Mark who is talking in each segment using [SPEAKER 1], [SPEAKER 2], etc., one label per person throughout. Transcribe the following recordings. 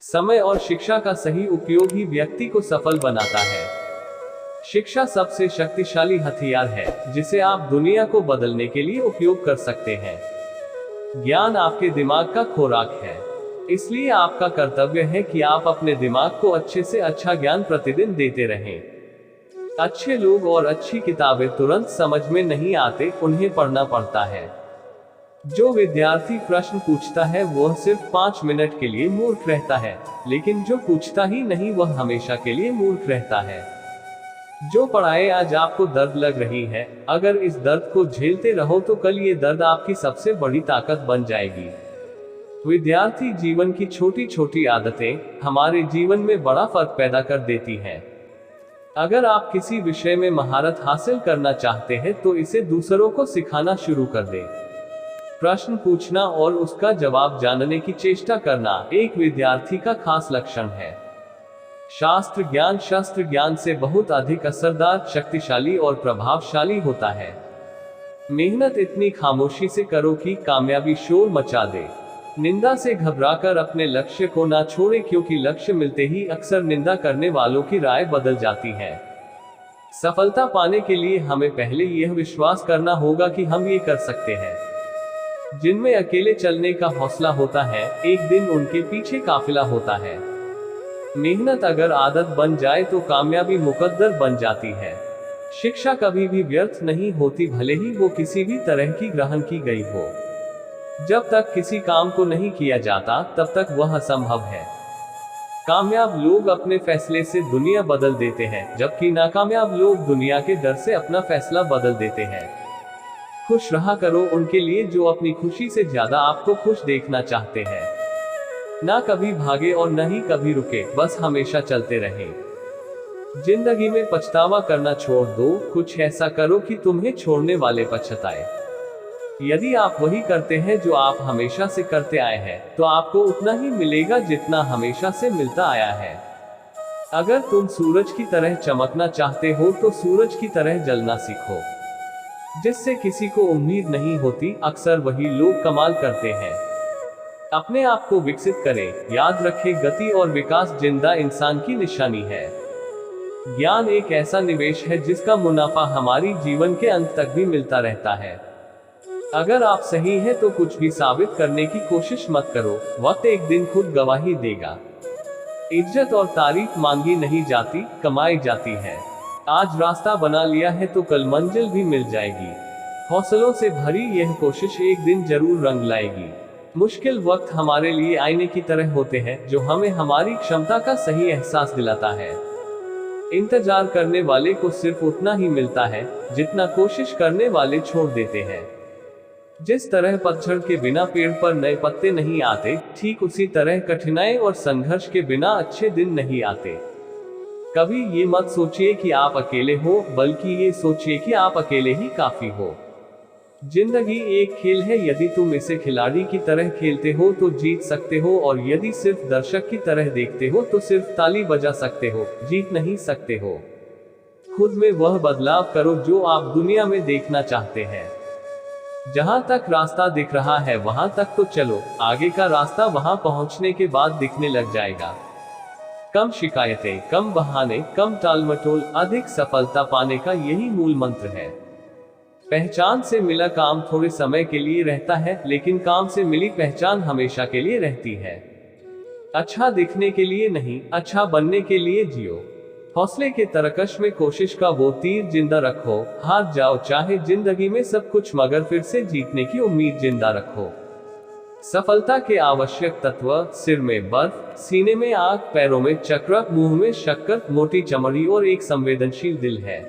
[SPEAKER 1] समय और शिक्षा का सही उपयोग ही व्यक्ति को सफल बनाता है। शिक्षा सबसे शक्तिशाली हथियार है जिसे आप दुनिया को बदलने के लिए उपयोग कर सकते हैं। ज्ञान आपके दिमाग का खुराक है, इसलिए आपका कर्तव्य है कि आप अपने दिमाग को अच्छे से अच्छा ज्ञान प्रतिदिन देते रहें। अच्छे लोग और अच्छी किताबें तुरंत समझ में नहीं आते, उन्हें पढ़ना पड़ता है। जो विद्यार्थी प्रश्न पूछता है वह सिर्फ 5 मिनट के लिए मूर्ख रहता है, लेकिन जो पूछता ही नहीं वह हमेशा के लिए मूर्ख रहता है। जो पढ़ाए आज आपको दर्द लग रही है, अगर इस दर्द को झेलते रहो तो कल ये दर्द आपकी सबसे बड़ी ताकत बन जाएगी। विद्यार्थी जीवन की छोटी छोटी आदतें हमारे जीवन में बड़ा फर्क पैदा कर देती हैं। अगर आप किसी विषय में महारत हासिल करना चाहते हैं तो इसे दूसरों को सिखाना शुरू कर दें। प्रश्न पूछना और उसका जवाब जानने की चेष्टा करना एक विद्यार्थी का खास लक्षण है। शास्त्र ज्ञान शस्त्र ज्ञान से बहुत अधिक असरदार, शक्तिशाली और प्रभावशाली होता है। मेहनत इतनी खामोशी से करो कि कामयाबी शोर मचा दे। निंदा से घबराकर अपने लक्ष्य को ना छोड़े, क्योंकि लक्ष्य मिलते ही अक्सर निंदा करने वालों की राय बदल जाती है। सफलता पाने के लिए हमें पहले यह विश्वास करना होगा कि हम ये कर सकते हैं। जिनमें अकेले चलने का हौसला होता है, एक दिन उनके पीछे काफिला होता है। मेहनत अगर आदत बन जाए तो कामयाबी मुकद्दर बन जाती है। शिक्षा कभी भी व्यर्थ नहीं होती, भले ही वो किसी भी तरह की ग्रहण की गई हो। जब तक किसी काम को नहीं किया जाता तब तक वह असंभव है। कामयाब लोग अपने फैसले से दुनिया बदल देते हैं, जबकि नाकामयाब लोग दुनिया के डर से अपना फैसला बदल देते हैं। खुश रहा करो उनके लिए जो अपनी खुशी से ज्यादा आपको खुश देखना चाहते हैं। ना कभी भागे और न ही कभी रुके, बस हमेशा चलते रहें। जिंदगी में पछतावा करना छोड़ दो, कुछ ऐसा करो कि तुम्हें छोड़ने वाले पछताए। यदि आप वही करते हैं जो आप हमेशा से करते आए हैं, तो आपको उतना ही मिलेगा जितना हमेशा से मिलता आया है। अगर तुम सूरज की तरह चमकना चाहते हो तो सूरज की तरह जलना सीखो। जिससे किसी को उम्मीद नहीं होती, अक्सर वही लोग कमाल करते हैं। अपने आप को विकसित करें। याद रखें, गति और विकास जिंदा इंसान की निशानी है। ज्ञान एक ऐसा निवेश है जिसका मुनाफा हमारी जीवन के अंत तक भी मिलता रहता है। अगर आप सही हैं तो कुछ भी साबित करने की कोशिश मत करो, वक्त एक दिन खुद गवाही देगा। इज्जत और तारीफ मांगी नहीं जाती, कमाई जाती है। आज रास्ता बना लिया है तो कल मंजिल भी मिल जाएगी। हौसलों से भरी यह कोशिश एक दिन जरूर रंग लाएगी। मुश्किल वक्त हमारे लिए आईने की तरह होते हैं, जो हमें हमारी क्षमता का सही एहसास दिलाता है। इंतजार करने वाले को सिर्फ उतना ही मिलता है जितना कोशिश करने वाले छोड़ देते हैं। जिस तरह पतझड़ के बिना पेड़ पर नए पत्ते नहीं आते, ठीक उसी तरह कठिनाई और संघर्ष के बिना अच्छे दिन नहीं आते। कभी ये मत सोचिए कि आप अकेले हो, बल्कि ये सोचिए कि आप अकेले ही काफी हो। जिंदगी एक खेल है, यदि तुम इसे खिलाड़ी की तरह खेलते हो तो जीत सकते हो, और यदि सिर्फ दर्शक की तरह देखते हो तो सिर्फ ताली बजा सकते हो, जीत नहीं सकते हो। खुद में वह बदलाव करो जो आप दुनिया में देखना चाहते हैं। जहां तक रास्ता दिख रहा है वहां तक तो चलो, आगे का रास्ता वहां पहुंचने के बाद दिखने लग जाएगा। कम शिकायतें, कम बहाने, कम टालमटोल, अधिक सफलता पाने का यही मूल मंत्र है। पहचान से मिला काम थोड़े समय के लिए रहता है, लेकिन काम से मिली पहचान हमेशा के लिए रहती है। अच्छा दिखने के लिए नहीं, अच्छा बनने के लिए जियो। हौसले के तरकश में कोशिश का वो तीर जिंदा रखो। हार जाओ चाहे जिंदगी में सब कुछ, मगर फिर से जीतने की उम्मीद जिंदा रखो। सफलता के आवश्यक तत्व: सिर में बर्फ, सीने में आग, पैरों में चक्र, मुंह में शक्कर, मोटी चमड़ी और एक संवेदनशील दिल है।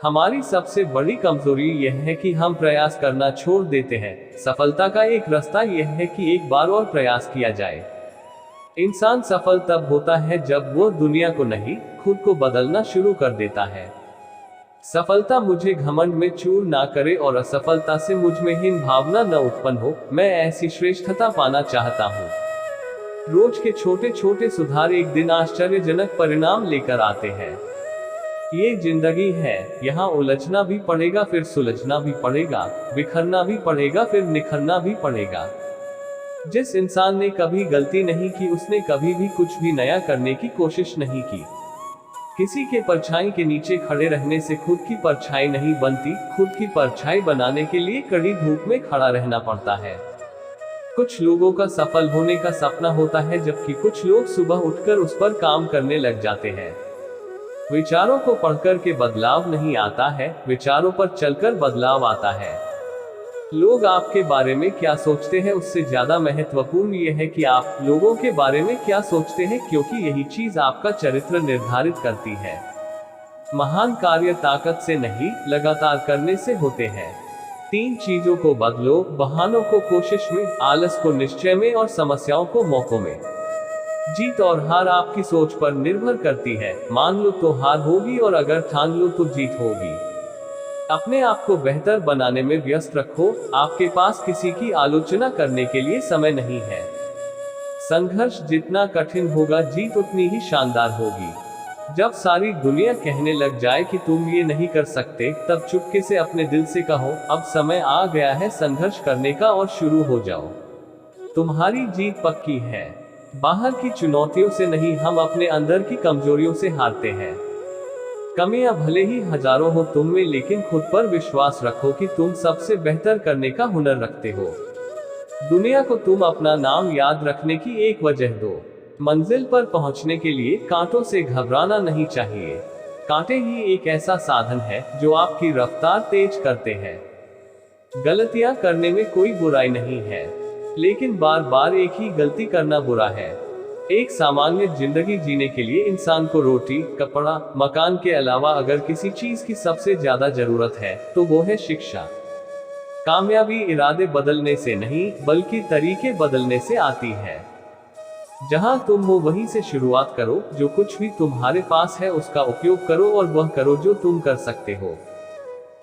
[SPEAKER 1] हमारी सबसे बड़ी कमजोरी यह है कि हम प्रयास करना छोड़ देते हैं। सफलता का एक रास्ता यह है कि एक बार और प्रयास किया जाए। इंसान सफल तब होता है जब वह दुनिया को नहीं, खुद को बदलना शुरू कर देता है। सफलता मुझे घमंड में चूर ना करे और असफलता से मुझ में हीन भावना न उत्पन्न हो। मैं ऐसी श्रेष्ठता पाना चाहता हूँ। रोज के छोटे छोटे सुधार एक दिन आश्चर्यजनक परिणाम लेकर आते हैं। ये जिंदगी है, यहाँ उलझना भी पड़ेगा, फिर सुलझना भी पड़ेगा, बिखरना भी पड़ेगा, फिर निखरना भी पड़ेगा। जिस इंसान ने कभी गलती नहीं की उसने कभी भी कुछ भी नया करने की कोशिश नहीं की। किसी के परछाई के नीचे खड़े रहने से खुद की परछाई नहीं बनती, खुद की परछाई बनाने के लिए कड़ी धूप में खड़ा रहना पड़ता है। कुछ लोगों का सफल होने का सपना होता है, जबकि कुछ लोग सुबह उठकर उस पर काम करने लग जाते हैं। विचारों को पढ़कर के बदलाव नहीं आता है, विचारों पर चलकर बदलाव आता है। लोग आपके बारे में क्या सोचते हैं उससे ज्यादा महत्वपूर्ण यह है कि आप लोगों के बारे में क्या सोचते हैं, क्योंकि यही चीज आपका चरित्र निर्धारित करती है। महान कार्य ताकत से नहीं, लगातार करने से होते हैं। 3 चीजों को बदलो, बहानों को कोशिश में, आलस को निश्चय में और समस्याओं को मौकों में। जीत और हार आपकी सोच पर निर्भर करती है। मान लो तो हार होगी और अगर ठान लो तो जीत होगी। अपने आप को बेहतर बनाने में व्यस्त रखो, आपके पास किसी की आलोचना करने के लिए समय नहीं है। संघर्ष जितना कठिन होगा, जीत उतनी ही शानदार होगी। जब सारी दुनिया कहने लग जाए कि तुम ये नहीं कर सकते, तब चुपके से अपने दिल से कहो, अब समय आ गया है संघर्ष करने का और शुरू हो जाओ। तुम्हारी जीत पक्की है। बाहर की चुनौतियों से नहीं, हम अपने अंदर की कमजोरियों से हारते हैं। कमियां भले ही हजारों हो तुम में, लेकिन खुद पर विश्वास रखो कि तुम सबसे बेहतर करने का हुनर रखते हो। दुनिया को तुम अपना नाम याद रखने की एक वजह दो। मंजिल पर पहुंचने के लिए कांटों से घबराना नहीं चाहिए। कांटे ही एक ऐसा साधन है जो आपकी रफ्तार तेज करते हैं। गलतियां करने में कोई बुराई नहीं है, लेकिन बार बार एक ही गलती करना बुरा है। एक सामान्य जिंदगी जीने के लिए इंसान को रोटी, कपड़ा, मकान के अलावा अगर किसी चीज की सबसे ज्यादा जरूरत है तो वो है शिक्षा। कामयाबी इरादे बदलने से नहीं, बल्कि तरीके बदलने से आती है। जहां तुम हो वहीं से शुरुआत करो। जो कुछ भी तुम्हारे पास है उसका उपयोग करो और वह करो जो तुम कर सकते हो।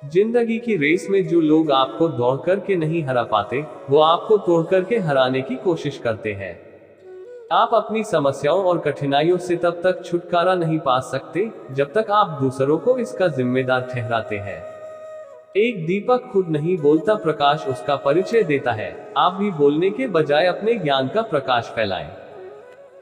[SPEAKER 1] जिंदगी की रेस में जो लोग आपको दौड़ करके नहीं हरा पाते, वो आपको तोड़ करके हराने की कोशिश करते हैं। आप अपनी समस्याओं और कठिनाइयों से तब तक छुटकारा नहीं पा सकते जब तक आप दूसरों को इसका जिम्मेदार ठहराते हैं। एक दीपक खुद नहीं बोलता, प्रकाश उसका परिचय देता है। आप भी बोलने के बजाय अपने ज्ञान का प्रकाश फैलाएं।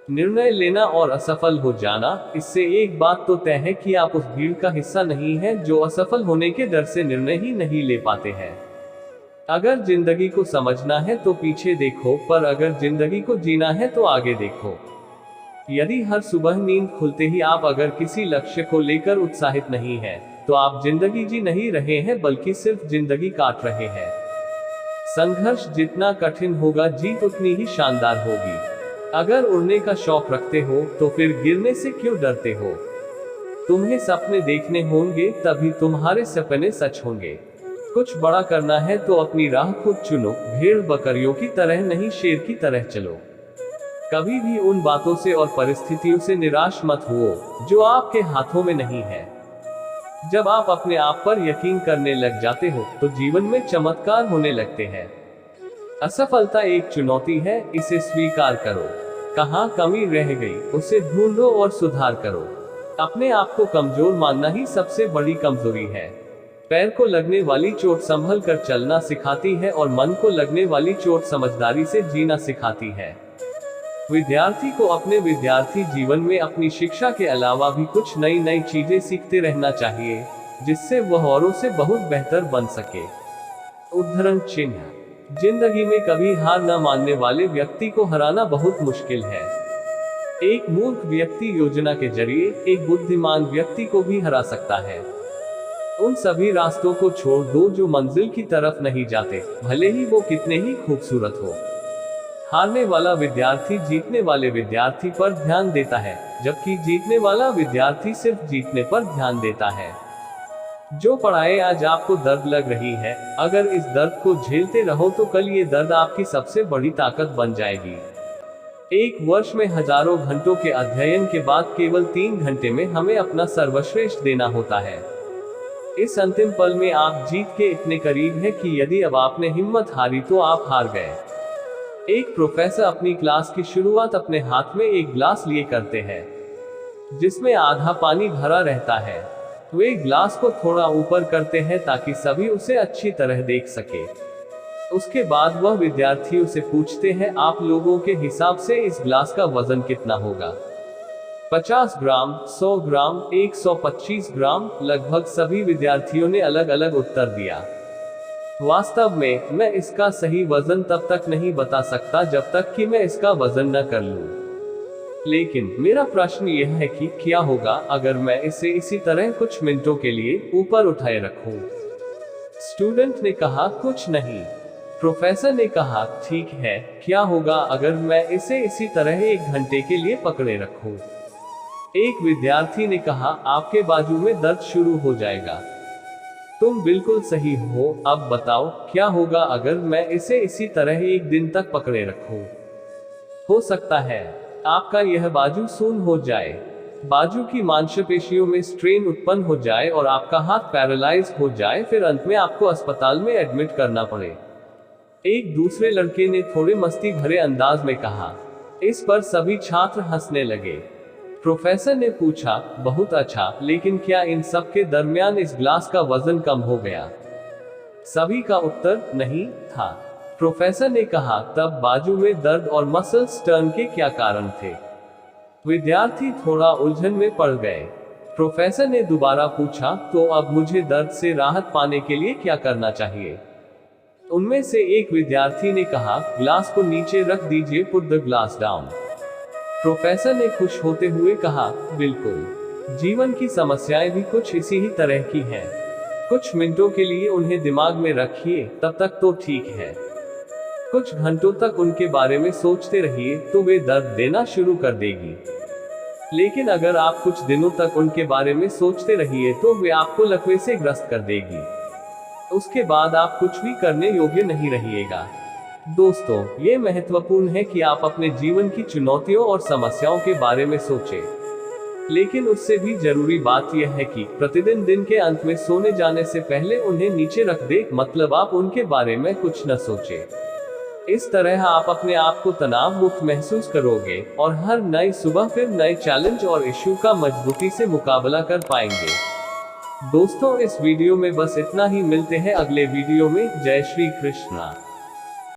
[SPEAKER 1] निर्णय लेना और असफल हो जाना, इससे एक बात तो तय है कि आप उस भीड़ का हिस्सा नहीं हैं जो असफल होने के डर से निर्णय ही नहीं ले पाते हैं। अगर जिंदगी को समझना है तो पीछे देखो, पर अगर जिंदगी को जीना है तो आगे देखो। यदि हर सुबह नींद खुलते ही आप अगर किसी लक्ष्य को लेकर उत्साहित नहीं हैं, तो आप जिंदगी जी नहीं रहे हैं, बल्कि सिर्फ जिंदगी काट रहे हैं। संघर्ष जितना कठिन होगा, जीत उतनी ही शानदार होगी। अगर उड़ने का शौक रखते हो तो फिर गिरने से क्यों डरते हो? तुम्हें सपने देखने होंगे, तभी तुम्हारे सपने सच होंगे। कुछ बड़ा करना है तो अपनी राह खुद चुनो। भेड़ बकरियों की तरह नहीं, शेर की तरह चलो। कभी भी उन बातों से और परिस्थितियों से निराश मत हो जो आपके हाथों में नहीं है। जब आप अपने आप पर यकीन करने लग जाते हो तो जीवन में चमत्कार होने लगते हैं। असफलता एक चुनौती है, इसे स्वीकार करो। कहाँ कमी रह गई उसे ढूंढो और सुधार करो। अपने आप को कमजोर मानना ही सबसे बड़ी कमजोरी है। पैर को लगने वाली चोट संभल कर चलना सिखाती है और मन को लगने वाली चोट समझदारी से जीना सिखाती है। विद्यार्थी को अपने विद्यार्थी जीवन में अपनी शिक्षा के अलावा भी कुछ नई नई चीजें सीखते रहना चाहिए, जिससे वह औरों से बहुत बेहतर बन सके। उद्धरण चिन्ह: जिंदगी में कभी हार न मानने वाले व्यक्ति को हराना बहुत मुश्किल है। एक मूर्ख व्यक्ति योजना के जरिए एक बुद्धिमान व्यक्ति को भी हरा सकता है। उन सभी रास्तों को छोड़ दो जो मंजिल की तरफ नहीं जाते, भले ही वो कितने ही खूबसूरत हो। हारने वाला विद्यार्थी जीतने वाले विद्यार्थी पर ध्यान देता है, जबकि जीतने वाला विद्यार्थी सिर्फ जीतने पर ध्यान देता है। जो पढ़ाई आज आपको दर्द लग रही है, अगर इस दर्द को झेलते रहो तो कल ये दर्द आपकी सबसे बड़ी ताकत बन जाएगी। एक वर्ष में हजारों घंटों के अध्ययन के बाद केवल 3 घंटे में हमें अपना सर्वश्रेष्ठ देना होता है। इस अंतिम पल में आप जीत के इतने करीब हैं कि यदि अब आपने हिम्मत हारी तो आप हार गए। एक प्रोफेसर अपनी क्लास की शुरुआत अपने हाथ में एक ग्लास लिए करते हैं, जिसमें आधा पानी भरा रहता है। वे ग्लास को थोड़ा ऊपर करते हैं ताकि सभी उसे अच्छी तरह देख सके। उसके बाद वह विद्यार्थियों से पूछते हैं, आप लोगों के हिसाब से इस ग्लास का वजन कितना होगा? 50 ग्राम, 100 ग्राम, 125 ग्राम। लगभग सभी विद्यार्थियों ने अलग अलग उत्तर दिया। वास्तव में मैं इसका सही वजन तब तक नहीं बता सकता जब तक कि मैं इसका वजन न कर लूं। लेकिन मेरा प्रश्न यह है कि क्या होगा अगर मैं इसे इसी तरह कुछ मिनटों के लिए ऊपर उठाए रखूं? स्टूडेंट ने कहा, कुछ नहीं। प्रोफेसर ने कहा, ठीक है, क्या होगा अगर मैं इसे इसी तरह 1 घंटे के लिए पकड़े रखूं? एक विद्यार्थी ने कहा, आपके बाजू में दर्द शुरू हो जाएगा। तुम बिल्कुल सही हो। अब बताओ, क्या होगा अगर मैं इसे इसी तरह 1 दिन तक पकड़े रखूं? हो सकता है आपका यह बाजू सून हो जाए, बाजू की मांसपेशियों में स्ट्रेन उत्पन्न हो जाए और आपका हाथ पैरालाइज हो जाए, फिर अंत में आपको अस्पताल में एडमिट करना पड़े। एक दूसरे लड़के ने थोड़े मस्ती भरे अंदाज में कहा। इस पर सभी छात्र हंसने लगे। प्रोफेसर ने पूछा, बहुत अच्छा, लेकिन क्या इन सब के दरमियान इस ग्लास का वजन कम हो गया? सभी का उत्तर नहीं था। प्रोफेसर ने कहा, तब बाजू में दर्द और मसल्स टर्न के क्या कारण थे? विद्यार्थी थोड़ा उलझन में पड़ गए। प्रोफेसर ने दोबारा पूछा, तो अब मुझे दर्द से राहत पाने के लिए क्या करना चाहिए? उनमें से एक विद्यार्थी ने कहा, ग्लास को नीचे रख दीजिए, put the glass down. Professor ने खुश होते हुए कहा, बिल्कुल, जीवन की समस्याएं भी कुछ इसी ही तरह की हैं। कुछ मिनटों के लिए उन्हें दिमाग में रखिए, तब तक तो ठीक है। कुछ घंटों तक उनके बारे में सोचते रहिए तो वे दर्द देना शुरू कर देगी। लेकिन अगर आप कुछ दिनों तक उनके बारे में सोचते रहिए तो वे आपको लकवे से ग्रस्त कर देगी। उसके बाद आप कुछ भी करने योग्य नहीं रहिएगा। दोस्तों, ये महत्वपूर्ण है कि आप अपने जीवन की चुनौतियों और समस्याओं के बारे में सोचें। लेकिन उससे भी जरूरी बात यह है कि प्रतिदिन दिन के अंत में सोने जाने से पहले उन्हें नीचे रख दें, मतलब आप उनके बारे में कुछ न सोचें। इस तरह आप अपने आप को तनाव मुक्त महसूस करोगे और हर नई सुबह फिर नए चैलेंज और इश्यू का मजबूती से मुकाबला कर पाएंगे। दोस्तों, इस वीडियो में बस इतना ही। मिलते हैं अगले वीडियो में। जय श्री कृष्णा।